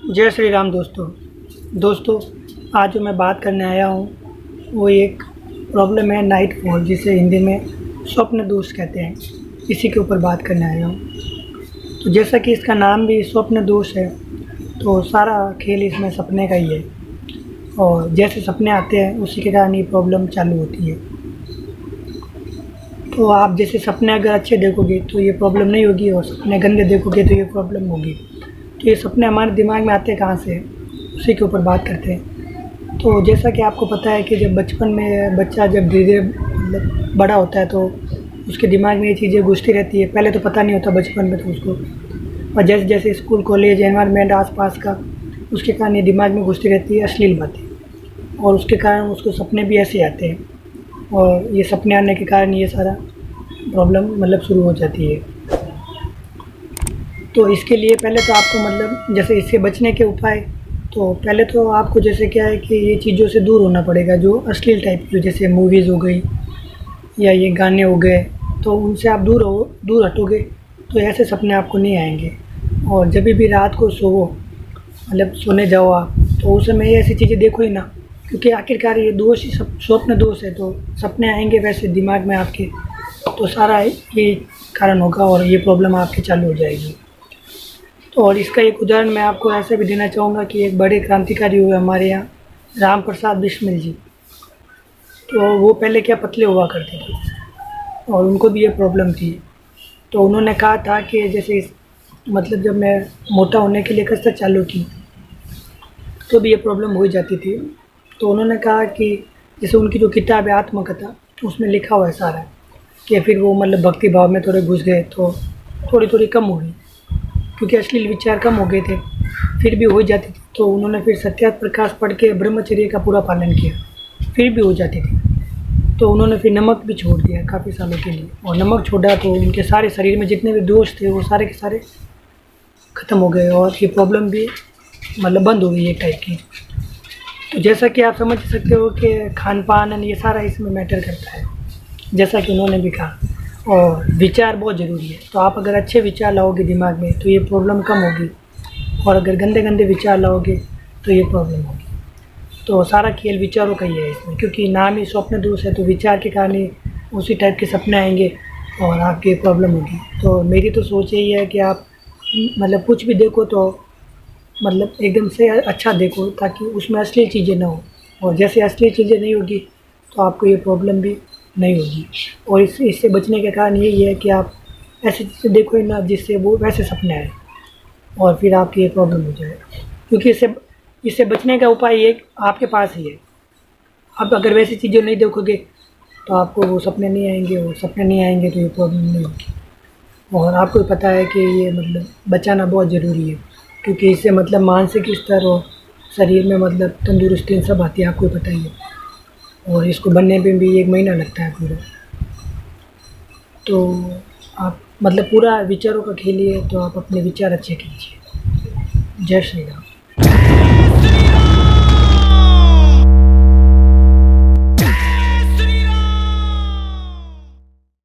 जय श्री राम दोस्तों। आज जो मैं बात करने आया हूँ वो एक प्रॉब्लम है नाइट फॉल, जिसे हिंदी में स्वप्न दोष कहते हैं। इसी के ऊपर बात करने आया हूँ। तो जैसा कि इसका नाम भी स्वप्न दोष है, तो सारा खेल इसमें सपने का ही है और जैसे सपने आते हैं उसी के कारण ये प्रॉब्लम चालू होती है। तो आप जैसे सपने अगर अच्छे देखोगे तो ये प्रॉब्लम नहीं होगी और सपने गंदे देखोगे तो ये प्रॉब्लम होगी। तो ये सपने हमारे दिमाग में आते कहाँ से, उसी के ऊपर बात करते हैं। तो जैसा कि आपको पता है कि जब बचपन में बच्चा जब धीरे धीरे मतलब बड़ा होता है तो उसके दिमाग में ये चीज़ें घुसती रहती है। पहले तो पता नहीं होता बचपन में तो उसको, और जैसे जैसे स्कूल कॉलेज एनवायरनमेंट आसपास का, उसके कारण ये दिमाग में घुसती रहती है अश्लील बातें, और उसके कारण उसको सपने भी ऐसे आते हैं। और ये सपने आने के कारण ये सारा प्रॉब्लम मतलब शुरू हो जाती है। तो इसके लिए पहले तो आपको मतलब जैसे इससे बचने के उपाय, तो पहले तो आपको जैसे क्या है कि ये चीज़ों से दूर होना पड़ेगा, जो अश्लील टाइप की जैसे मूवीज़ हो गई या ये गाने हो गए, तो उनसे आप दूर हटोगे तो ऐसे सपने आपको नहीं आएंगे। और जब भी रात को सोओ मतलब सोने जाओ आप, तो उस समय ऐसी चीज़ें देखो ही ना, क्योंकि आखिरकार ये दोष ही स्वप्न दोष है। तो सपने आएंगे वैसे दिमाग में आपके, तो सारा ये कारण होगा और ये प्रॉब्लम आपकी चालू हो जाएगी। तो और इसका एक उदाहरण मैं आपको ऐसे भी देना चाहूँगा कि एक बड़े क्रांतिकारी हुए हमारे यहाँ, राम प्रसाद बिस्मिल जी। तो वो पहले क्या पतले हुआ करते थे और उनको भी ये प्रॉब्लम थी। तो उन्होंने कहा था कि जैसे मतलब जब मैं मोटा होने के लिए कसरत चालू की तो भी ये प्रॉब्लम हो ही जाती थी। तो उन्होंने कहा कि जैसे उनकी जो किताब है आत्मकथा, उसमें लिखा हुआ है सारा कि फिर वो मतलब भक्ति भाव में थोड़े घुस गए तो थोड़ी थोड़ी कम हो गई, क्योंकि अश्लील विचार कम हो गए थे, फिर भी हो जाती थी। तो उन्होंने फिर सत्यार्थ प्रकाश पढ़ के ब्रह्मचर्य का पूरा पालन किया, फिर भी हो जाती थी। तो उन्होंने फिर नमक भी छोड़ दिया काफ़ी सालों के लिए, और नमक छोड़ा तो उनके सारे शरीर में जितने भी दोष थे वो सारे के सारे ख़त्म हो गए और ये प्रॉब्लम भी मतलब बंद हो गई एक टाइप की। तो जैसा कि आप समझ सकते हो कि खान पान ये सारा इसमें मैटर करता है, जैसा कि उन्होंने भी कहा। और विचार बहुत ज़रूरी है। तो आप अगर अच्छे विचार लाओगे दिमाग में तो ये प्रॉब्लम कम होगी, और अगर गंदे गंदे विचार लाओगे तो ये प्रॉब्लम होगी। तो सारा खेल विचारों का ही है इसमें, क्योंकि नाम ही स्वप्न दोष है, तो विचार के कारण ही उसी टाइप के सपने आएंगे और आपकी प्रॉब्लम होगी। तो मेरी तो सोच यही है कि आप मतलब कुछ भी देखो तो मतलब एकदम से अच्छा देखो, ताकि उसमें असली चीज़ें ना हो, और जैसे असली चीज़ें नहीं होगी तो आपको ये प्रॉब्लम भी नहीं होगी। और इससे बचने के कारण यही है कि आप ऐसी चीज़ें देखो ही ना जिससे वो वैसे सपने आए और फिर आपकी ये प्रॉब्लम हो जाए। क्योंकि इससे बचने का उपाय एक आपके पास ही है। आप अगर वैसी चीज़ें नहीं देखोगे तो आपको वो सपने नहीं आएंगे, और सपने नहीं आएंगे तो ये प्रॉब्लम नहीं होगी। और आपको पता है कि ये मतलब बचाना बहुत ज़रूरी है, क्योंकि इससे मतलब मानसिक स्तर और शरीर में मतलब तंदुरुस्ती सब आती है, आपको पता ही है। और इसको बनने में भी 1 महीना लगता है पूरा। तो आप मतलब पूरा विचारों का खेल ही है, तो आप अपने विचार अच्छे कीजिए। जय श्री राम।